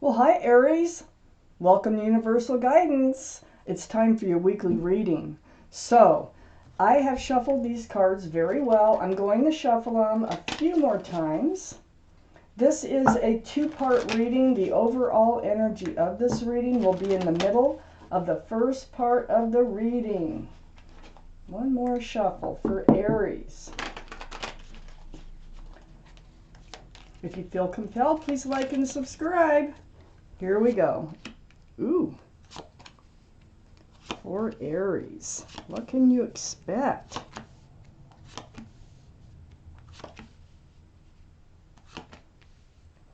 Well, hi Aries. Welcome to Universal Guidance. It's time for your weekly reading. So, I have shuffled these cards very well. I'm going to shuffle them a few more times. This is a two-part reading. The overall energy of this reading will be in the middle of the first part of the reading. One more shuffle for Aries. If you feel compelled, please like and subscribe. Here we go. Ooh. For Aries. What can you expect?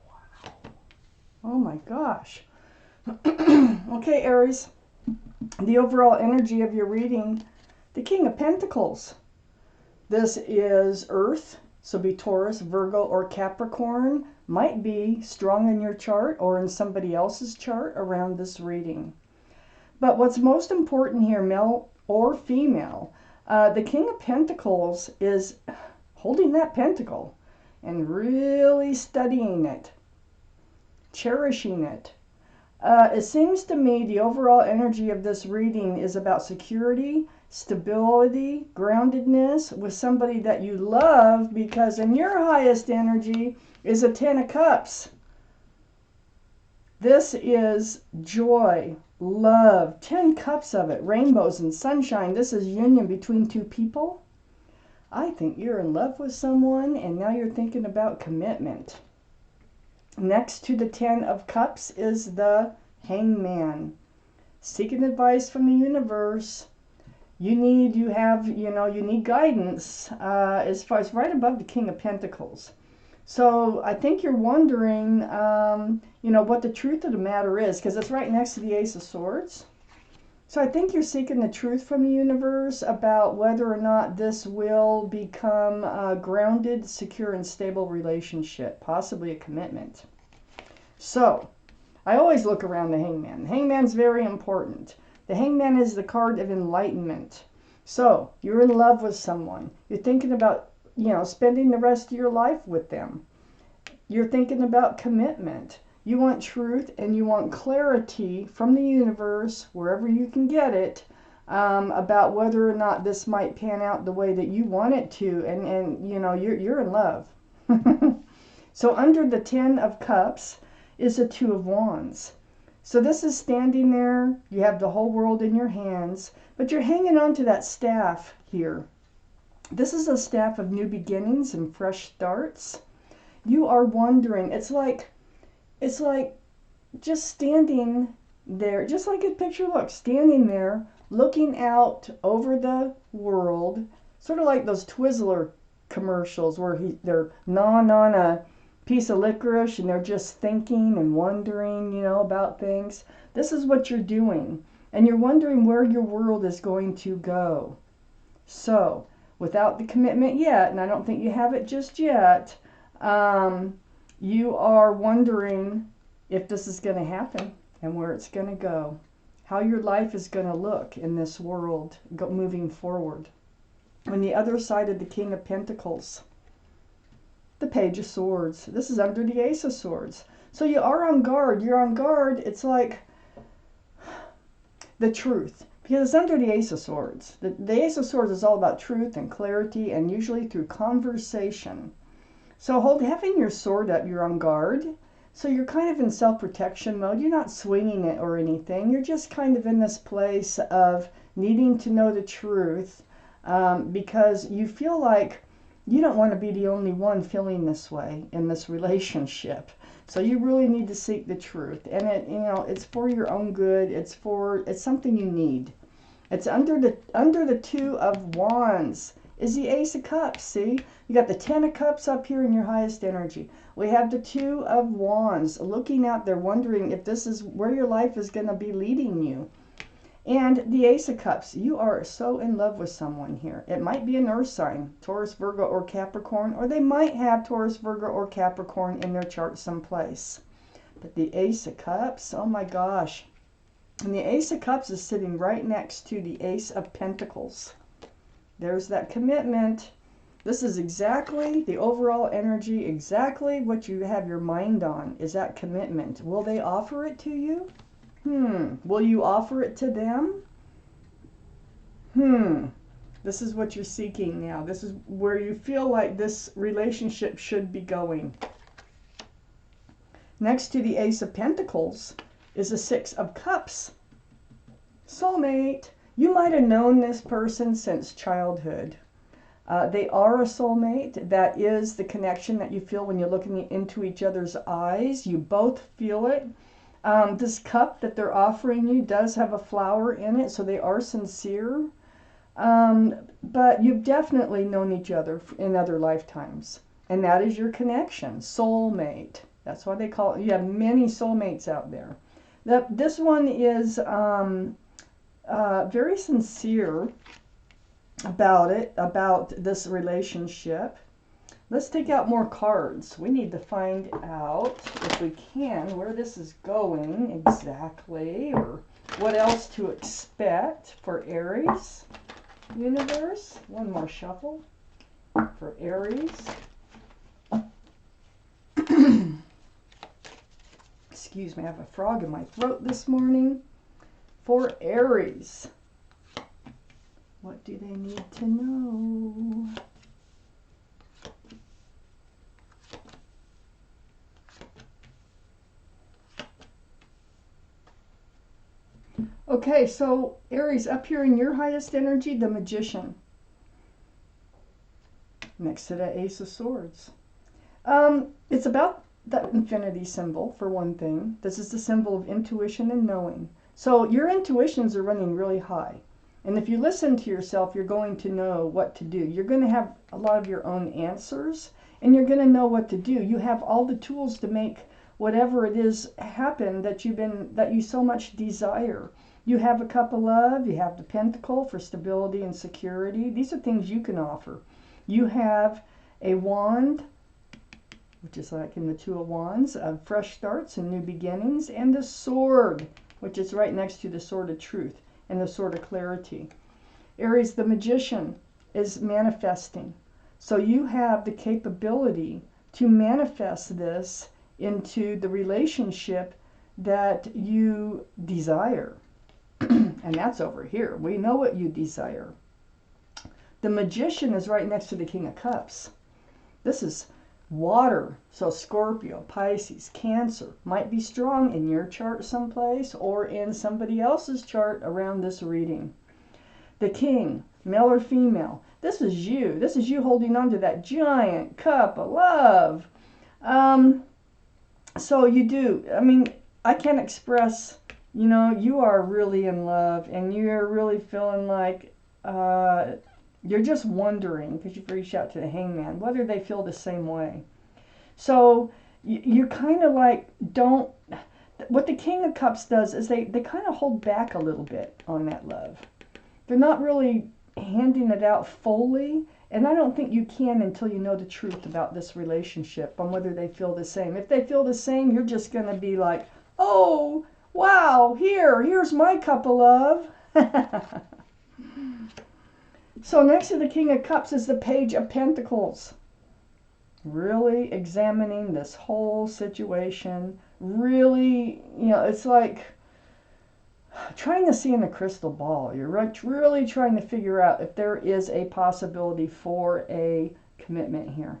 Wow. Oh my gosh. Okay, Aries. The overall energy of your reading, the King of Pentacles. This is Earth. So be Taurus, Virgo, or Capricorn. Might be strong in your chart or in somebody else's chart around this reading. But what's most important here, male or female, the King of Pentacles is holding that pentacle and really studying it, cherishing it. It seems to me the overall energy of this reading is about security, stability, groundedness with somebody that you love, because in your highest energy is a Ten of Cups. This is joy, love, 10 cups of it, rainbows and sunshine. This is union between two people. I think you're in love with someone and now you're thinking about commitment. Next to the 10 of Cups is the Hangman. Seeking advice from the universe. You need guidance as far as right above the King of Pentacles. So I think you're wondering, what the truth of the matter is, because it's right next to the Ace of Swords. So I think you're seeking the truth from the universe about whether or not this will become a grounded, secure, and stable relationship, possibly a commitment. So I always look around the Hangman. The Hangman's very important. The Hangman is the card of enlightenment. So you're in love with someone. You're thinking about spending the rest of your life with them. You're thinking about commitment. You want truth and you want clarity from the universe, wherever you can get it, about whether or not this might pan out the way that you want it to. And you're in love. So under the 10 of Cups is a 2 of Wands. So this is standing there. You have the whole world in your hands, but you're hanging on to that staff here. This is a staff of new beginnings and fresh starts. You are wondering, it's like just standing there, just like a picture looks, standing there, looking out over the world, sort of like those Twizzler commercials where they're gnawing on a piece of licorice and they're just thinking and wondering, about things. This is what you're doing, and you're wondering where your world is going to go. So without the commitment yet, and I don't think you have it just yet, you are wondering if this is going to happen and where it's going to go, how your life is going to look in this world moving forward. On the other side of the King of Pentacles, the Page of Swords. This is under the Ace of Swords. So you are on guard. You're on guard. It's like the truth, because it's under the Ace of Swords. The Ace of Swords is all about truth and clarity, and usually through conversation. So having your sword up, you're on guard. So you're kind of in self-protection mode. You're not swinging it or anything. You're just kind of in this place of needing to know the truth, because you feel like you don't want to be the only one feeling this way in this relationship. So you really need to seek the truth, and it's for your own good. It's something you need. It's under the 2 of Wands is the Ace of Cups. See, you got the 10 of Cups up here in your highest energy. We have the 2 of Wands looking out there, wondering if this is where your life is going to be leading you. And the Ace of Cups, you are so in love with someone here. It might be an earth sign, Taurus, Virgo, or Capricorn, or they might have Taurus, Virgo, or Capricorn in their chart someplace. But the Ace of Cups, oh my gosh. And the Ace of Cups is sitting right next to the Ace of Pentacles. There's that commitment. This is exactly the overall energy, exactly what you have your mind on, is that commitment. Will they offer it to you? Will you offer it to them? This is what you're seeking now. This is where you feel like this relationship should be going. Next to the Ace of Pentacles is the Six of Cups. Soulmate. You might have known this person since childhood. They are a soulmate. That is the connection that you feel when you're looking into each other's eyes. You both feel it. This cup that they're offering you does have a flower in it, so they are sincere. But you've definitely known each other in other lifetimes. And that is your connection, soulmate. That's why they call it. You have many soulmates out there. This one is very sincere about this relationship. Let's take out more cards. We need to find out, if we can, where this is going exactly, or what else to expect for Aries universe. One more shuffle for Aries. Excuse me, I have a frog in my throat this morning. For Aries, what do they need to know? Okay, so Aries, up here in your highest energy, the Magician. Next to the Ace of Swords. It's about that infinity symbol, for one thing. This is the symbol of intuition and knowing. So your intuitions are running really high. And if you listen to yourself, you're going to know what to do. You're going to have a lot of your own answers, and you're going to know what to do. You have all the tools to make whatever it is happen that you so much desire. You have a cup of love, you have the pentacle for stability and security. These are things you can offer. You have a wand, which is like in the Two of Wands, of fresh starts and new beginnings, and the sword, which is right next to the sword of truth and the sword of clarity. Aries, the Magician, is manifesting. So you have the capability to manifest this into the relationship that you desire. And that's over here. We know what you desire. The Magician is right next to the King of Cups. This is water. So Scorpio, Pisces, Cancer might be strong in your chart someplace or in somebody else's chart around this reading. The King, male or female. This is you. This is you holding on to that giant cup of love. So you do. I mean, I can't express, you know, you are really in love and you're really feeling like you're just wondering, because you've reached out to the Hangman, whether they feel the same way. So you kind of like don't, what the King of Cups does is they kind of hold back a little bit on that love. They're not really handing it out fully, and I don't think you can until you know the truth about this relationship, on whether they feel the same. If they feel the same, you're just going to be like, oh, wow, here's my cup of love. So next to the King of Cups is the Page of Pentacles. Really examining this whole situation. Really, you know, it's like trying to see in a crystal ball. You're really trying to figure out if there is a possibility for a commitment here.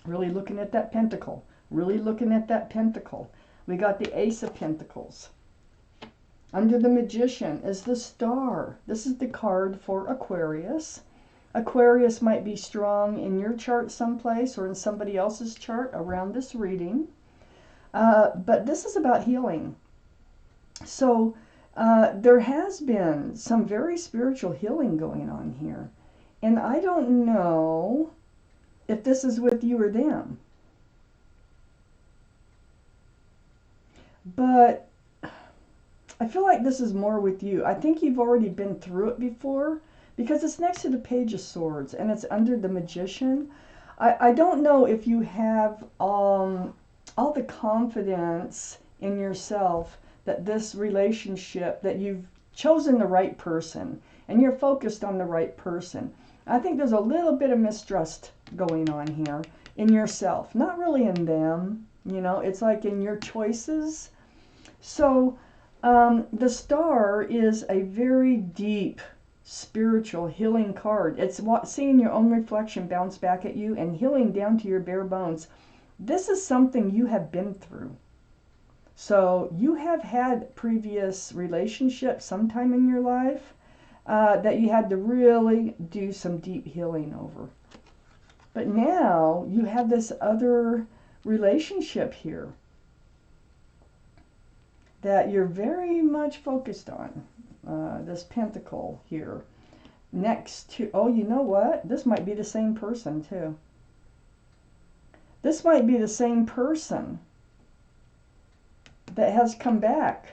Really looking at that pentacle. Really looking at that pentacle. We got the Ace of Pentacles. Under the Magician is the Star. This is the card for Aquarius. Aquarius might be strong in your chart someplace or in somebody else's chart around this reading. But this is about healing. So there has been some very spiritual healing going on here. And I don't know if this is with you or them. But I feel like this is more with you. I think you've already been through it before, because it's next to the Page of Swords and it's under the Magician. I don't know if you have all the confidence in yourself that this relationship, that you've chosen the right person and you're focused on the right person. I think there's a little bit of mistrust going on here in yourself, not really in them. You know, it's like in your choices. So the star is a very deep spiritual healing card. It's seeing your own reflection bounce back at you and healing down to your bare bones. This is something you have been through. So you have had previous relationships sometime in your life that you had to really do some deep healing over. But now you have this other relationship here that you're very much focused on. This pentacle here next to, oh, you know what? This might be the same person too. This might be the same person that has come back.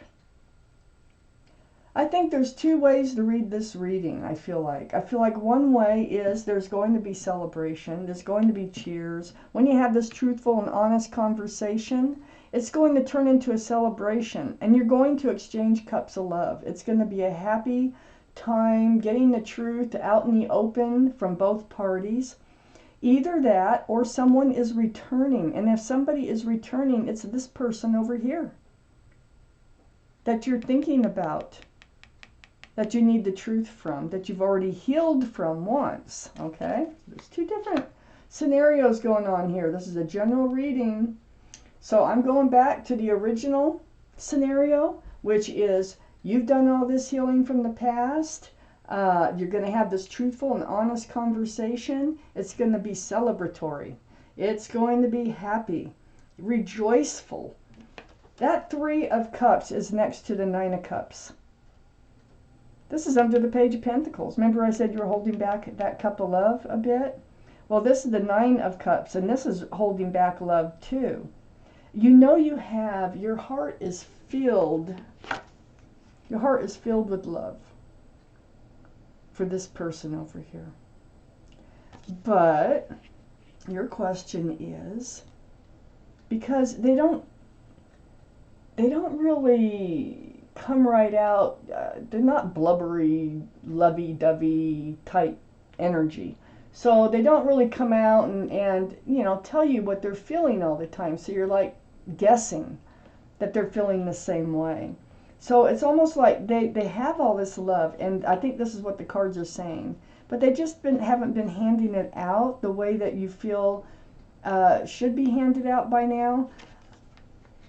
I think there's two ways to read this reading, I feel like. I feel like one way is there's going to be celebration. There's going to be cheers. When you have this truthful and honest conversation, it's going to turn into a celebration. And you're going to exchange cups of love. It's going to be a happy time getting the truth out in the open from both parties. Either that or someone is returning. And if somebody is returning, it's this person over here that you're thinking about, that you need the truth from, that you've already healed from once, okay? There's two different scenarios going on here. This is a general reading. So I'm going back to the original scenario, which is you've done all this healing from the past. You're going to have this truthful and honest conversation. It's going to be celebratory. It's going to be happy, rejoiceful. That 3 of Cups is next to the 9 of Cups. This is under the Page of Pentacles. Remember I said you were holding back that cup of love a bit? Well, this is the 9 of Cups, and this is holding back love too. You know you have, your heart is filled with love for this person over here. But your question is, because they don't really come right out. They're not blubbery, lovey-dovey type energy. So they don't really come out and you know, tell you what they're feeling all the time. So you're like guessing that they're feeling the same way. So it's almost like they have all this love, and I think this is what the cards are saying. But they just haven't been handing it out the way that you feel should be handed out by now.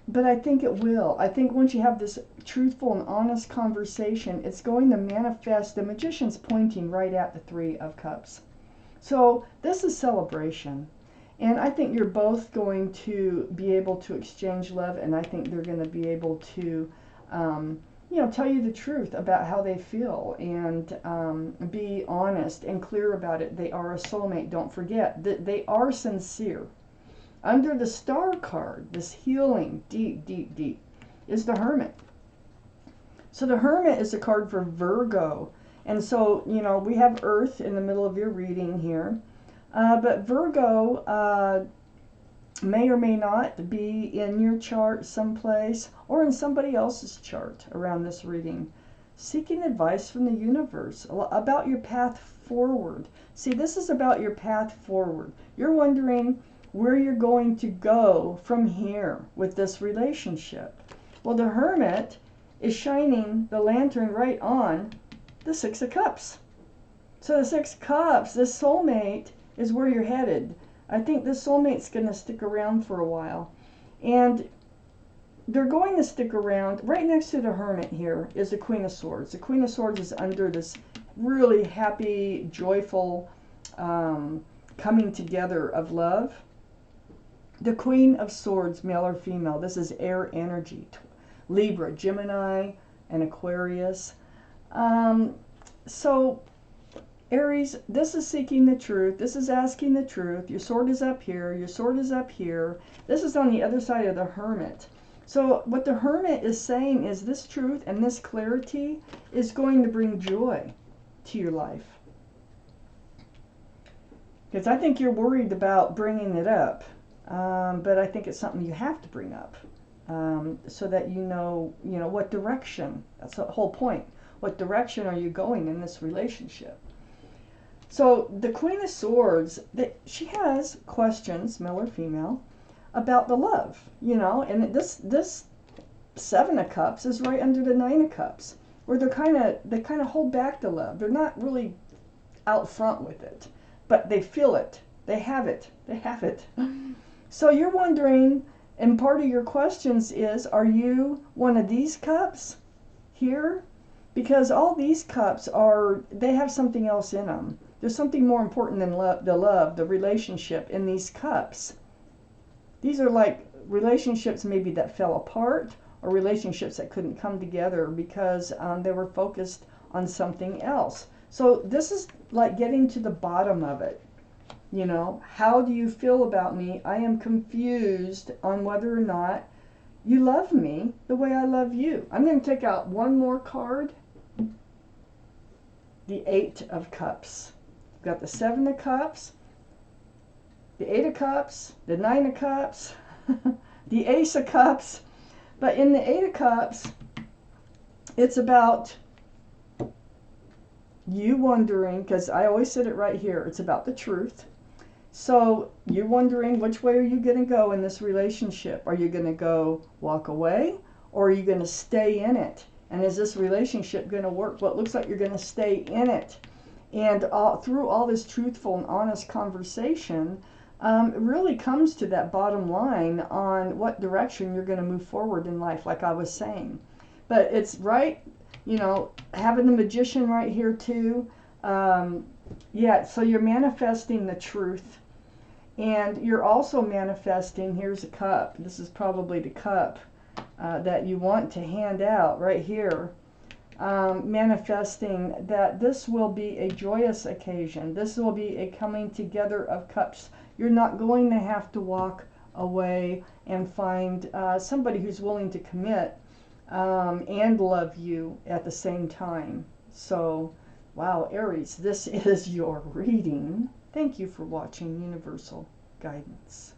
But I think it will. I think once you have this truthful and honest conversation, it's going to manifest. The Magician's pointing right at the 3 of Cups. So this is celebration. And I think you're both going to be able to exchange love, and I think they're going to be able to, you know, tell you the truth about how they feel and be honest and clear about it. They are a soulmate. Don't forget that they are sincere. Under the Star card, this healing, deep, deep, deep, is the Hermit. So the Hermit is a card for Virgo. And so, you know, we have Earth in the middle of your reading here. But Virgo may or may not be in your chart someplace or in somebody else's chart around this reading. Seeking advice from the universe about your path forward. See, this is about your path forward. You're wondering where you're going to go from here with this relationship. Well, the Hermit is shining the lantern right on the 6 of Cups. So the 6 of Cups, this soulmate is where you're headed. I think this soulmate's going to stick around for a while. And they're going to stick around. Right next to the Hermit here is the Queen of Swords. The Queen of Swords is under this really happy, joyful coming together of love. The Queen of Swords, male or female, this is air energy. Libra, Gemini, and Aquarius. So, Aries, this is seeking the truth. This is asking the truth. Your sword is up here. Your sword is up here. This is on the other side of the Hermit. So what the Hermit is saying is this truth and this clarity is going to bring joy to your life. Because I think you're worried about bringing it up. But I think it's something you have to bring up so that you know what direction. That's the whole point. What direction are you going in this relationship? So the Queen of Swords, she has questions, male or female, about the love, you know, and this Seven of Cups is right under the Nine of Cups, where they kind of hold back the love. They're not really out front with it, but they feel it. They have it. They have it. So you're wondering, and part of your questions is, are you one of these cups here? Because all these cups they have something else in them. There's something more important than the relationship in these cups. These are like relationships maybe that fell apart, or relationships that couldn't come together because they were focused on something else. So this is like getting to the bottom of it. You know, how do you feel about me? I am confused on whether or not you love me the way I love you. I'm going to take out one more card. The Eight of Cups. We've got the Seven of Cups, the Eight of Cups, the Nine of Cups, the Ace of Cups. But in the Eight of Cups, it's about you wondering, because I always said it right here, it's about the truth. So you're wondering, which way are you going to go in this relationship? Are you going to go walk away, or are you going to stay in it? And is this relationship going to work? Well, it looks like you're going to stay in it. And through all this truthful and honest conversation, it really comes to that bottom line on what direction you're going to move forward in life, like I was saying. But it's right, you know, having the Magician right here too. Yeah, so you're manifesting the truth. And you're also manifesting, here's a cup. This is probably the cup that you want to hand out right here. Manifesting that this will be a joyous occasion. This will be a coming together of cups. You're not going to have to walk away and find somebody who's willing to commit and love you at the same time. So, wow, Aries, this is your reading. Thank you for watching Universal Guidance.